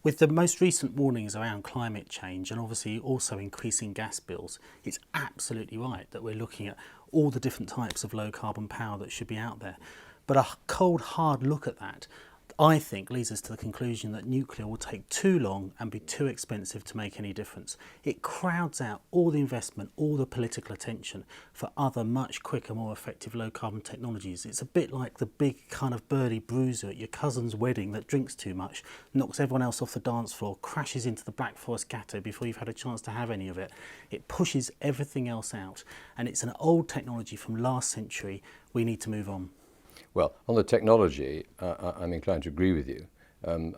With the most recent warnings around climate change and obviously also increasing gas bills, it's absolutely right that we're looking at all the different types of low carbon power that should be out there. But a cold, hard look at that, I think, leads us to the conclusion that nuclear will take too long and be too expensive to make any difference. It crowds out all the investment, all the political attention for other much quicker, more effective low carbon technologies. It's a bit like the big kind of birdie bruiser at your cousin's wedding that drinks too much, knocks everyone else off the dance floor, crashes into the Black Forest Gatto before you've had a chance to have any of it. It pushes everything else out, and it's an old technology from last century. We need to move on. Well, on the technology, I'm inclined to agree with you.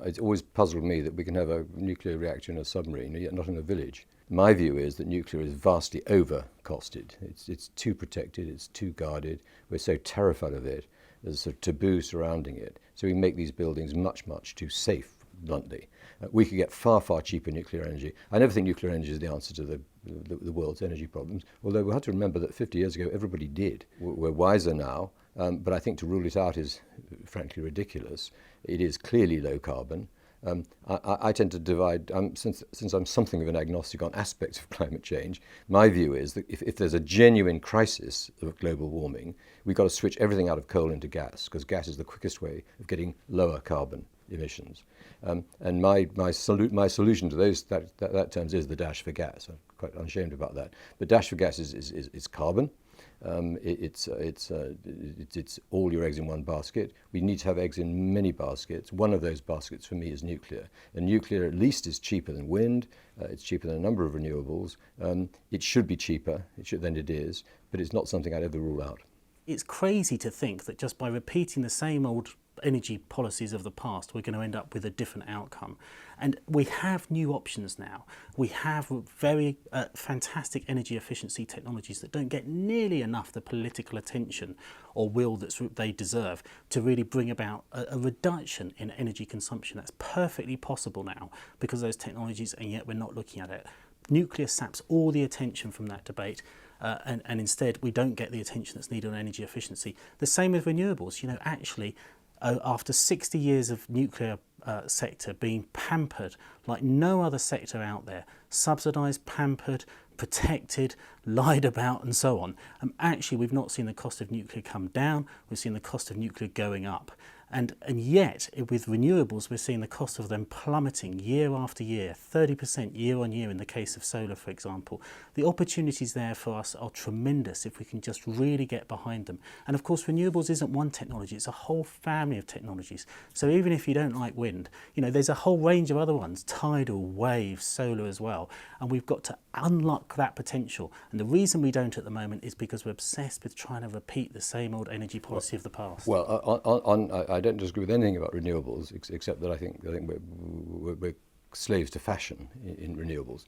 It's always puzzled me that we can have a nuclear reactor in a submarine, yet not in a village. My view is that nuclear is vastly over-costed. It's too protected, it's too guarded. We're so terrified of it. There's a sort of taboo surrounding it. So we make these buildings much, much too safe, bluntly. We could get far, far cheaper nuclear energy. I never think nuclear energy is the answer to the world's energy problems, although we have to remember that 50 years ago everybody did. We're wiser now. But I think to rule it out is frankly ridiculous. It is clearly low carbon. I tend to divide, since I'm something of an agnostic on aspects of climate change, my view is that if there's a genuine crisis of global warming, we've got to switch everything out of coal into gas, because gas is the quickest way of getting lower carbon emissions. And my solution to that terms is the dash for gas. I'm quite unashamed about that. But dash for gas is carbon. It's all your eggs in one basket. We need to have eggs in many baskets. One of those baskets for me is nuclear. And nuclear at least is cheaper than wind. It's cheaper than a number of renewables. It should be cheaper than it is, but it's not something I'd ever rule out. It's crazy to think that just by repeating the same old energy policies of the past, we're going to end up with a different outcome. And we have new options now. We have very fantastic energy efficiency technologies that don't get nearly enough the political attention or will that they deserve to really bring about a reduction in energy consumption. That's perfectly possible now because of those technologies, and yet we're not looking at it. Nuclear saps all the attention from that debate. And instead, we don't get the attention that's needed on energy efficiency. The same with renewables. Actually, after 60 years of nuclear sector being pampered like no other sector out there, subsidised, pampered, protected, lied about and so on, actually we've not seen the cost of nuclear come down, we've seen the cost of nuclear going up. And yet, with renewables, we're seeing the cost of them plummeting year after year, 30% year on year in the case of solar, for example. The opportunities there for us are tremendous if we can just really get behind them. And of course, renewables isn't one technology, it's a whole family of technologies. So even if you don't like wind, there's a whole range of other ones, tidal, wave, solar as well. And we've got to unlock that potential. And the reason we don't at the moment is because we're obsessed with trying to repeat the same old energy policy of the past. Well, I don't disagree with anything about renewables, except that I think we're slaves to fashion in renewables.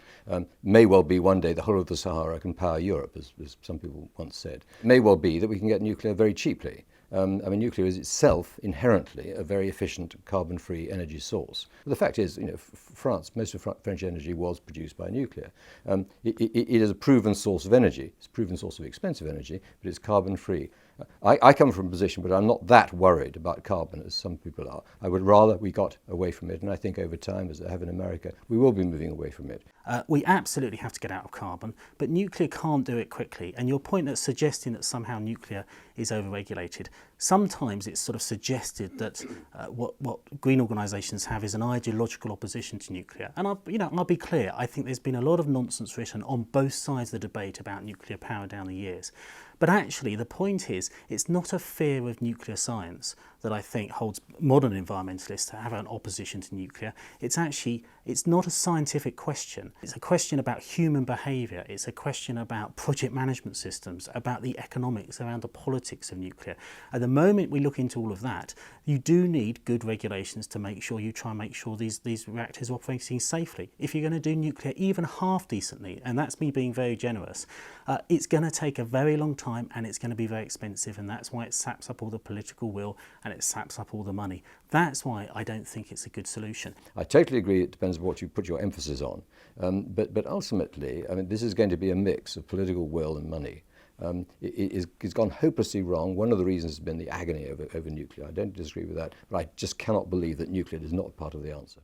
May well be one day the whole of the Sahara can power Europe, as some people once said. May well be that we can get nuclear very cheaply. Nuclear is itself inherently a very efficient carbon-free energy source. But the fact is, France, most of French energy was produced by nuclear. It is a proven source of energy. It's a proven source of expensive energy, but it's carbon-free. I come from a position, but I'm not that worried about carbon as some people are. I would rather we got away from it, and I think over time, as they have in America, we will be moving away from it. We absolutely have to get out of carbon, but nuclear can't do it quickly. And your point that's suggesting that somehow nuclear is overregulated, sometimes it's sort of suggested that what green organisations have is an ideological opposition to nuclear. And I'll be clear, I think there's been a lot of nonsense written on both sides of the debate about nuclear power down the years. But actually, the point is, it's not a fear of nuclear science that I think holds modern environmentalists to have an opposition to nuclear. It's not a scientific question. It's a question about human behaviour. It's a question about project management systems, about the economics, around the politics of nuclear. At the moment we look into all of that, you do need good regulations to make sure you try and make sure these reactors are operating safely. If you're going to do nuclear even half decently, and that's me being very generous, it's going to take a very long time and it's going to be very expensive, and that's why it saps up all the political will and it saps up all the money. That's why I don't think it's a good solution. I totally agree. It depends on what you put your emphasis on. But ultimately, this is going to be a mix of political will and money. It's gone hopelessly wrong. One of the reasons has been the agony over nuclear. I don't disagree with that, but I just cannot believe that nuclear is not part of the answer.